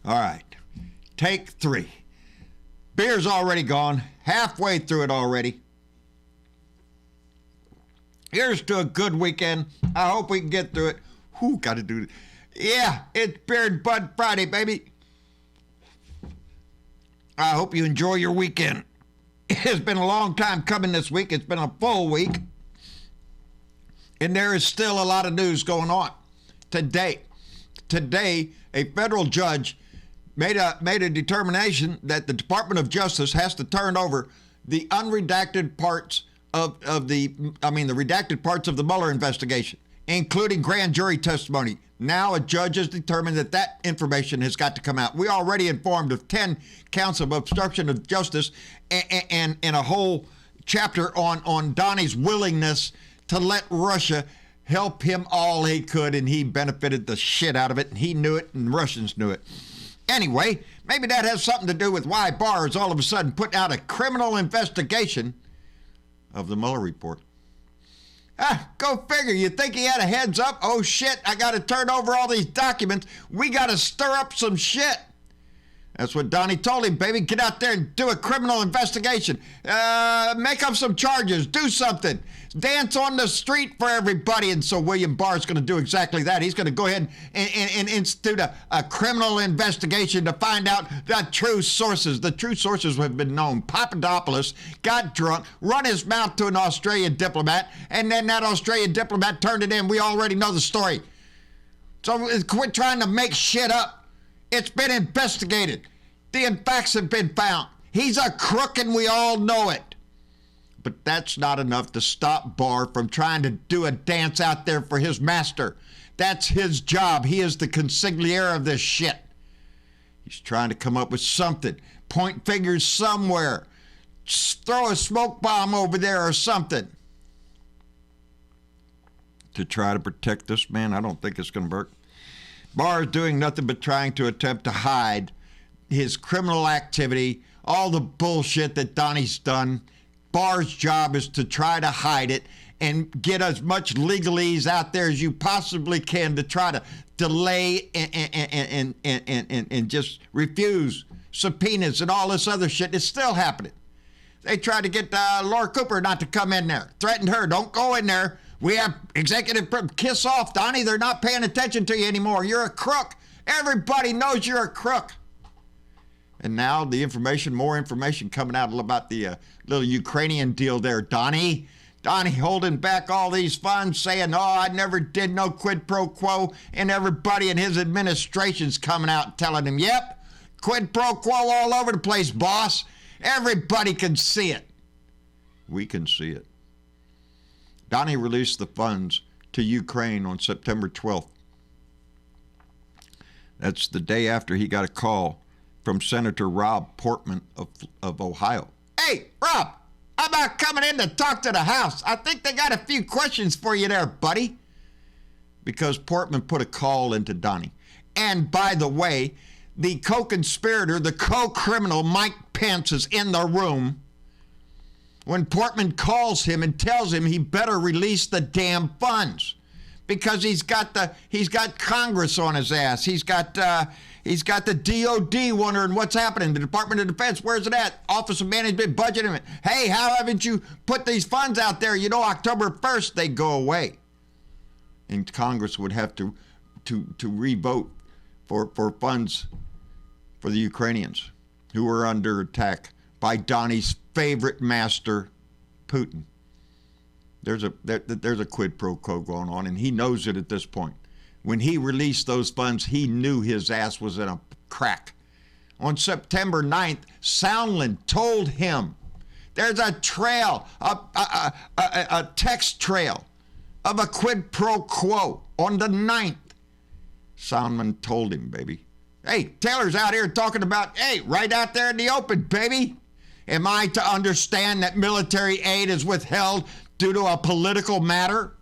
All right. Take 3. Beer's already gone. Halfway through it already. Here's to a good weekend. I hope we can get through it. Whew, got to do it. Yeah, it's Beard Bud Friday, baby. I hope you enjoy your weekend. It's been a long time coming this week. It's been a full week. And there is still a lot of news going on. Today, a federal judge made a determination that the Department of Justice has to turn over the unredacted parts of the redacted parts of the Mueller investigation, including grand jury testimony. Now a judge has determined that information has got to come out. We already informed of 10 counts of obstruction of justice and a whole chapter on Donnie's willingness to let Russia help him all he could, and he benefited the shit out of it, and he knew it, and Russians knew it. Anyway, maybe that has something to do with why Barr is all of a sudden putting out a criminal investigation of the Mueller report. Go figure. You think he had a heads up? Oh, shit, I got to turn over all these documents. We got to stir up some shit. That's what Donnie told him, baby. Get out there and do a criminal investigation. Make up some charges. Do something. Dance on the street for everybody. And so William Barr is going to do exactly that. He's going to go ahead and institute a criminal investigation to find out the true sources. The true sources have been known. Papadopoulos got drunk, run his mouth to an Australian diplomat, and then that Australian diplomat turned it in. We already know the story. So quit trying to make shit up. It's been investigated. The facts have been found. He's a crook and we all know it. But that's not enough to stop Barr from trying to do a dance out there for his master. That's his job. He is the consigliere of this shit. He's trying to come up with something. Point fingers somewhere. Just throw a smoke bomb over there or something. To try to protect this man, I don't think it's going to work. Barr is doing nothing but trying to attempt to hide his criminal activity, all the bullshit that Donnie's done. Barr's job is to try to hide it and get as much legalese out there as you possibly can to try to delay and just refuse subpoenas and all this other shit. It's still happening. They tried to get Laura Cooper not to come in there. Threatened her, don't go in there. We have executive kiss off, Donnie. They're not paying attention to you anymore. You're a crook. Everybody knows you're a crook. And now more information coming out about the little Ukrainian deal there, Donnie. Donnie holding back all these funds, saying, I never did no quid pro quo. And everybody in his administration's coming out telling him, yep, quid pro quo all over the place, boss. Everybody can see it. We can see it. Donnie released the funds to Ukraine on September 12th. That's the day after he got a call from Senator Rob Portman of Ohio. Hey, Rob, how about coming in to talk to the House? I think they got a few questions for you there, buddy. Because Portman put a call into Donnie. And by the way, the co-conspirator, the co-criminal Mike Pence is in the room when Portman calls him and tells him he better release the damn funds because he's got Congress on his ass. He's got the DOD wondering what's happening. The Department of Defense, where's it at? Office of Management Budget. Hey, how haven't you put these funds out there? You know, October 1st, they go away. And Congress would have to re-vote for funds for the Ukrainians who are under attack by Donnie's favorite master, Putin. There's a quid pro quo going on, and he knows it at this point. When he released those funds, he knew his ass was in a crack. On September 9th, Soundland told him there's a trail, a text trail of a quid pro quo on the 9th. Soundman told him, baby. Hey, Taylor's out here talking about, hey, right out there in the open, baby. Am I to understand that military aid is withheld due to a political matter?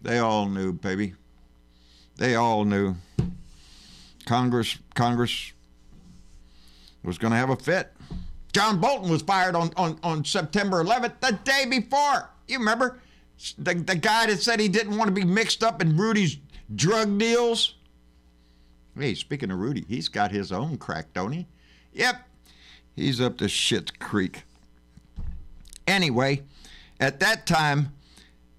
They all knew, baby. They all knew. Congress was going to have a fit. John Bolton was fired on September 11th, the day before. You remember? The guy that said he didn't want to be mixed up in Rudy's drug deals? Hey, speaking of Rudy, he's got his own crack, don't he? Yep, he's up to Shit's Creek. Anyway, at that time,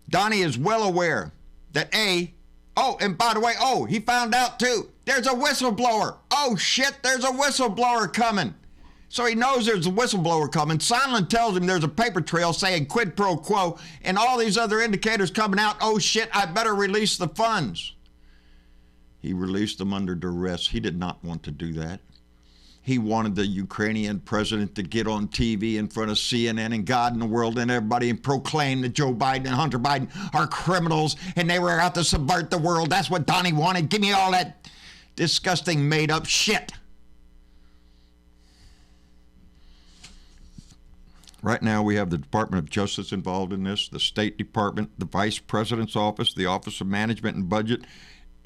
Donnie is well aware that and by the way, he found out too, there's a whistleblower. Oh shit, there's a whistleblower coming. So he knows there's a whistleblower coming. Sondland tells him there's a paper trail saying quid pro quo and all these other indicators coming out. Oh shit, I better release the funds. He released them under duress. He did not want to do that. He wanted the Ukrainian president to get on TV in front of CNN and God in the world and everybody and proclaim that Joe Biden and Hunter Biden are criminals and they were out to subvert the world. That's what Donnie wanted. Give me all that disgusting made-up shit. Right now we have the Department of Justice involved in this, the State Department, the Vice President's Office, the Office of Management and Budget,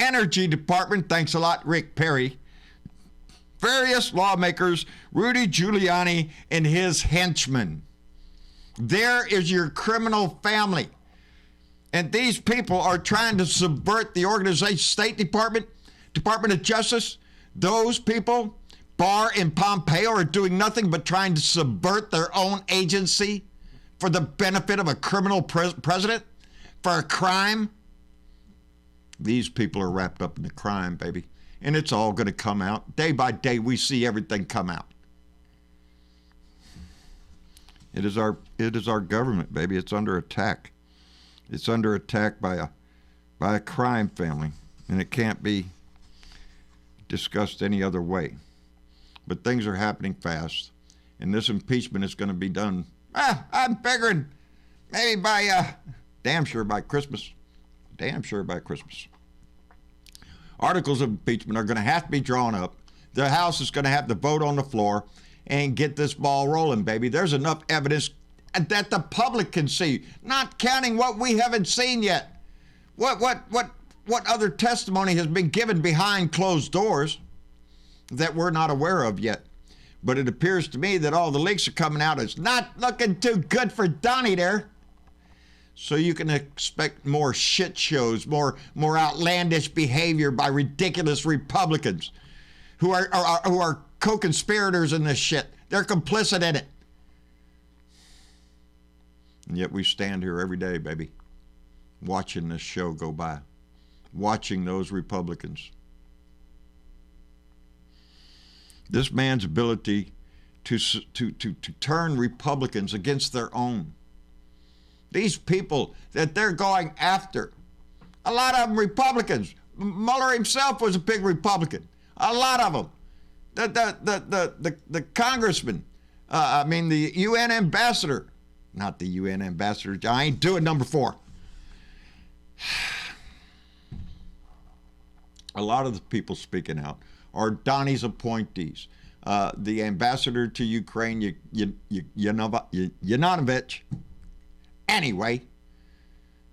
Energy Department, thanks a lot, Rick Perry, various lawmakers, Rudy Giuliani and his henchmen. There is your criminal family. And these people are trying to subvert the organization, State Department, Department of Justice. Those people, Barr and Pompeo, are doing nothing but trying to subvert their own agency for the benefit of a criminal president, for a crime. These people are wrapped up in the crime, baby. And it's all going to come out. Day by day, we see everything come out. It is our government, baby. It's under attack. It's under attack by a crime family, and it can't be discussed any other way. But things are happening fast, and this impeachment is going to be done. I'm figuring maybe by damn sure by Christmas. Damn sure by Christmas. Articles of impeachment are going to have to be drawn up. The House is going to have to vote on the floor and get this ball rolling, baby. There's enough evidence that the public can see, not counting what we haven't seen yet. What other testimony has been given behind closed doors that we're not aware of yet? But it appears to me that all the leaks are coming out. It's not looking too good for Donnie there. So you can expect more shit shows, more outlandish behavior by ridiculous Republicans who are co-conspirators in this shit. They're complicit in it. And yet we stand here every day, baby, watching this show go by, watching those Republicans. This man's ability to turn Republicans against their own. These people that they're going after, a lot of them Republicans. Mueller himself was a big Republican. A lot of them. The congressman, the UN ambassador, not the UN ambassador. I ain't doing number 4. A lot of the people speaking out are Donnie's appointees. The ambassador to Ukraine, Yanovich. Anyway,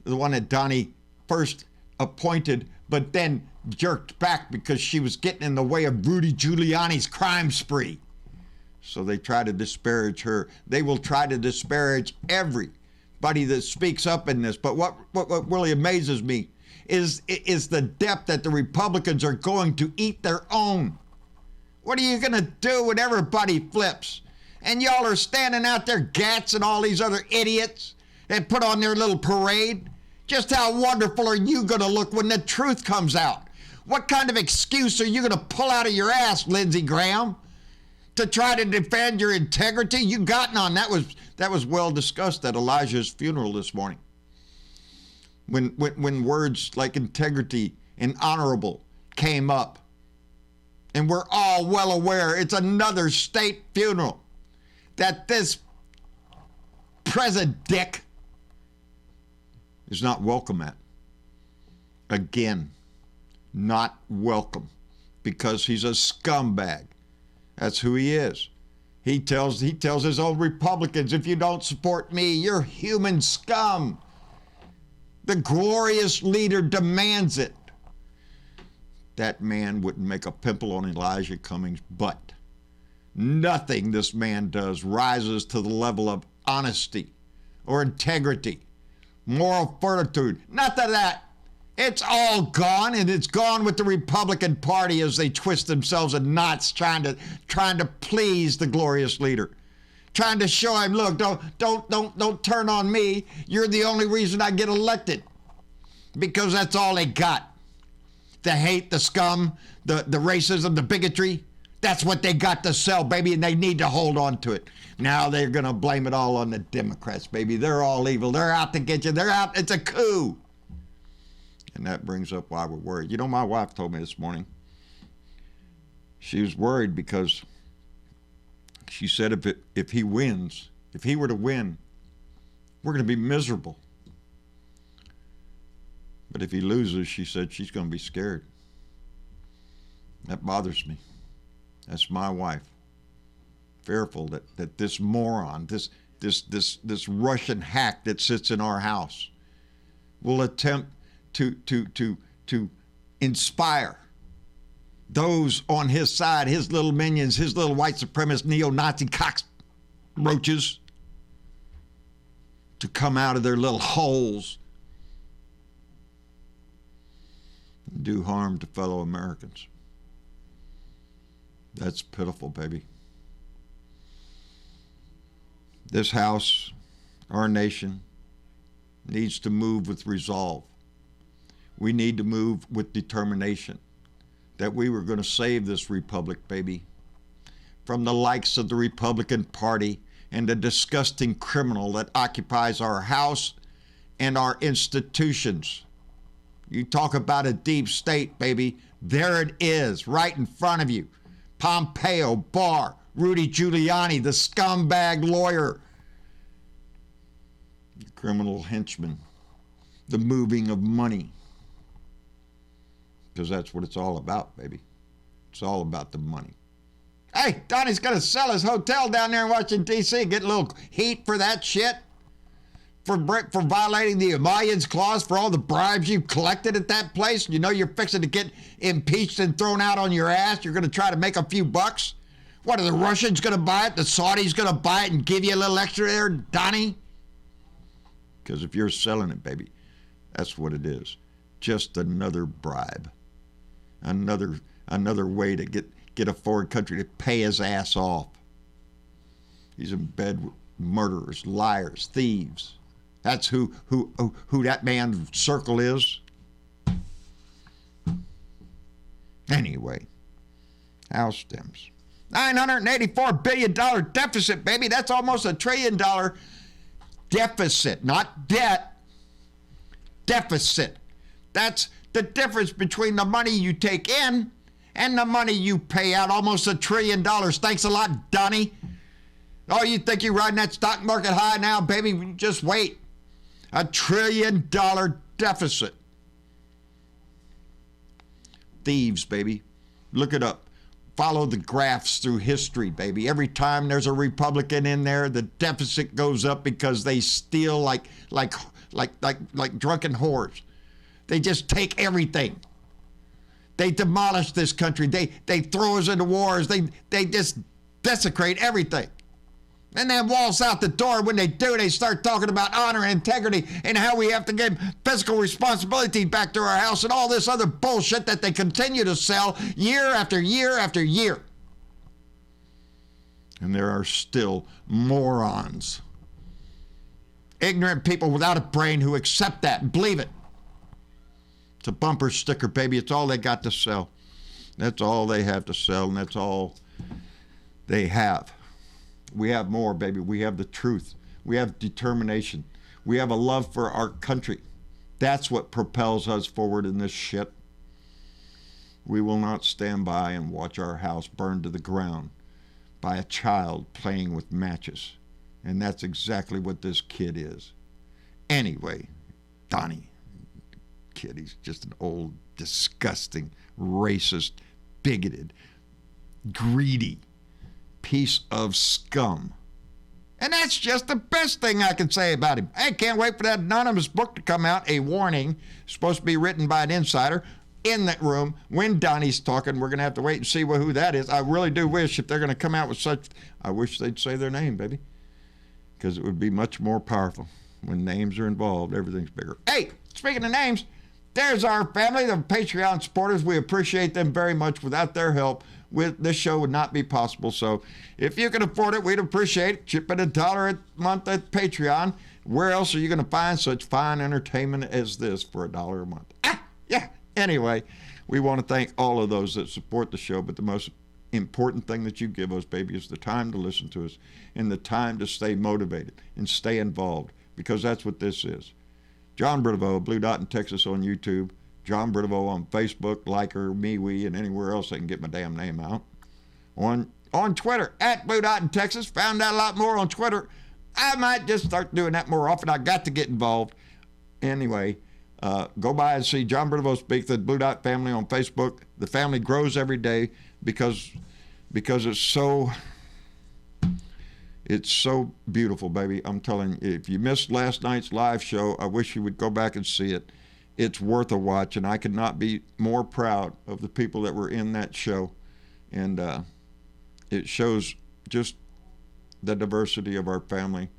the one that Donnie first appointed, but then jerked back because she was getting in the way of Rudy Giuliani's crime spree. So they try to disparage her. They will try to disparage everybody that speaks up in this. But what really amazes me is the depth that the Republicans are going to eat their own. What are you going to do when everybody flips? And y'all are standing out there, Gats and all these other idiots that put on their little parade. Just how wonderful are you going to look when the truth comes out? What kind of excuse are you going to pull out of your ass, Lindsey Graham, to try to defend your integrity? You got none. That was well discussed at Elijah's funeral this morning. When words like integrity and honorable came up, and we're all well aware it's another state funeral that this President Dick is not welcome at. Again, not welcome, because he's a scumbag. That's who he is. He tells his own Republicans, if you don't support me, you're human scum. The glorious leader demands it. That man wouldn't make a pimple on Elijah Cummings' butt. Nothing this man does rises to the level of honesty or integrity, moral fortitude. None of that. It's all gone, and it's gone with the Republican Party as they twist themselves in knots trying to please the glorious leader. Trying to show him, look, don't turn on me. You're the only reason I get elected. Because that's all they got. The hate, the scum, the racism, the bigotry. That's what they got to sell, baby, and they need to hold on to it. Now they're going to blame it all on the Democrats, baby. They're all evil. They're out to get you. They're out. It's a coup. And that brings up why we're worried. You know, my wife told me this morning, she was worried because she said if he wins, if he were to win, we're going to be miserable. But if he loses, she said she's going to be scared. That bothers me. That's my wife. Fearful that this moron, this Russian hack that sits in our house will attempt to inspire those on his side, his little minions, his little white supremacist neo-Nazi cockroaches, to come out of their little holes and do harm to fellow Americans. That's pitiful, baby. This house, our nation, needs to move with resolve. We need to move with determination that we were going to save this republic, baby, from the likes of the Republican Party and the disgusting criminal that occupies our house and our institutions. You talk about a deep state, baby. There it is, right in front of you. Pompeo, Barr, Rudy Giuliani, the scumbag lawyer, the criminal henchman, the moving of money. Because that's what it's all about, baby. It's all about the money. Hey, Donnie's going to sell his hotel down there in Washington, D.C. Get a little heat for that shit. For violating the Emollients Clause, for all the bribes you've collected at that place. You know you're fixing to get impeached and thrown out on your ass. You're going to try to make a few bucks. What, are the Russians going to buy it? The Saudis going to buy it and give you a little extra there, Donnie? Because if you're selling it, baby, that's what it is. Just another bribe. Another way to get a foreign country to pay his ass off. He's in bed with murderers, liars, thieves. That's who that man's circle is. Anyway, house stems. $984 billion deficit, baby. That's almost $1 trillion deficit, not debt. Deficit. That's the difference between the money you take in and the money you pay out. Almost $1 trillion. Thanks a lot, Donnie. Oh, you think you're riding that stock market high now, baby? Just wait. $1 trillion deficit. Thieves, baby. Look it up. Follow the graphs through history, baby. Every time there's a Republican in there, the deficit goes up because they steal like drunken whores. They just take everything. They demolish this country. They throw us into wars. They just desecrate everything. And then waltz out the door. When they do, they start talking about honor and integrity and how we have to give fiscal responsibility back to our house and all this other bullshit that they continue to sell year after year after year. And there are still morons, ignorant people without a brain who accept that and believe it. It's a bumper sticker, baby. It's all they got to sell. That's all they have to sell, and that's all they have. We have more, baby. We have the truth. We have determination. We have a love for our country. That's what propels us forward in this shit. We will not stand by and watch our house burn to the ground by a child playing with matches. And that's exactly what this kid is. Anyway, Donnie, kid, he's just an old, disgusting, racist, bigoted, greedy piece of scum. And that's just the best thing I can say about him. I can't wait for that anonymous book to come out, A Warning, supposed to be written by an insider in that room. When Donnie's talking, we're going to have to wait and see who that is. I really do wish, if they're going to come out with such, I wish they'd say their name, baby, because it would be much more powerful. When names are involved, everything's bigger. Hey, speaking of names, there's our family, the Patreon supporters. We appreciate them very much. Without their help, this show would not be possible. So if you can afford it, we'd appreciate it. Chip in $1 a month at Patreon. Where else are you going to find such fine entertainment as this for $1 a month? Yeah. Anyway, we want to thank all of those that support the show, but the most important thing that you give us, baby, is the time to listen to us and the time to stay motivated and stay involved, because that's what this is. John Brideveau, Blue Dot in Texas on YouTube. John Brideveau on Facebook, Liker, MeWe, and anywhere else I can get my damn name out. On Twitter, at Blue Dot in Texas. Found out a lot more on Twitter. I might just start doing that more often. I got to get involved. Anyway, go by and see John Brideveau speak to the Blue Dot family on Facebook. The family grows every day because it's so beautiful, baby. I'm telling you, if you missed last night's live show, I wish you would go back and see it. It's worth a watch, and I could not be more proud of the people that were in that show. And it shows just the diversity of our family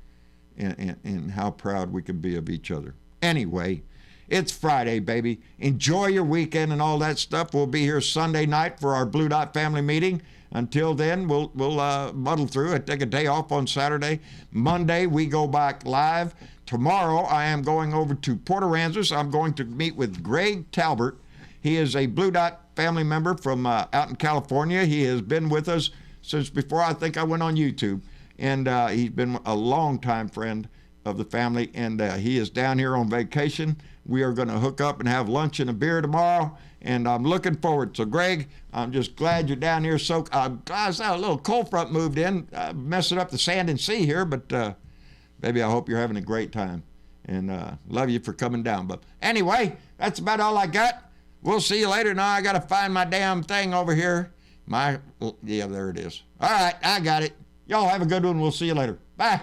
and how proud we can be of each other. Anyway, it's Friday, baby. Enjoy your weekend and all that stuff. We'll be here Sunday night for our Blue Dot family meeting. Until then, we'll muddle through. I take a day off on Saturday. Monday, we go back live. Tomorrow, I am going over to Port Aransas. I'm going to meet with Greg Talbert. He is a Blue Dot family member from out in California. He has been with us since before I think I went on YouTube. And he's been a longtime friend of the family. And he is down here on vacation. We are going to hook up and have lunch and a beer tomorrow, and I'm looking forward. So, Greg, I'm just glad you're down here. So, I saw a little cold front moved in, messing up the sand and sea here, but baby, I hope you're having a great time, and love you for coming down. But anyway, that's about all I got. We'll see you later. Now I got to find my damn thing over here. Yeah, there it is. All right, I got it. Y'all have a good one. We'll see you later. Bye.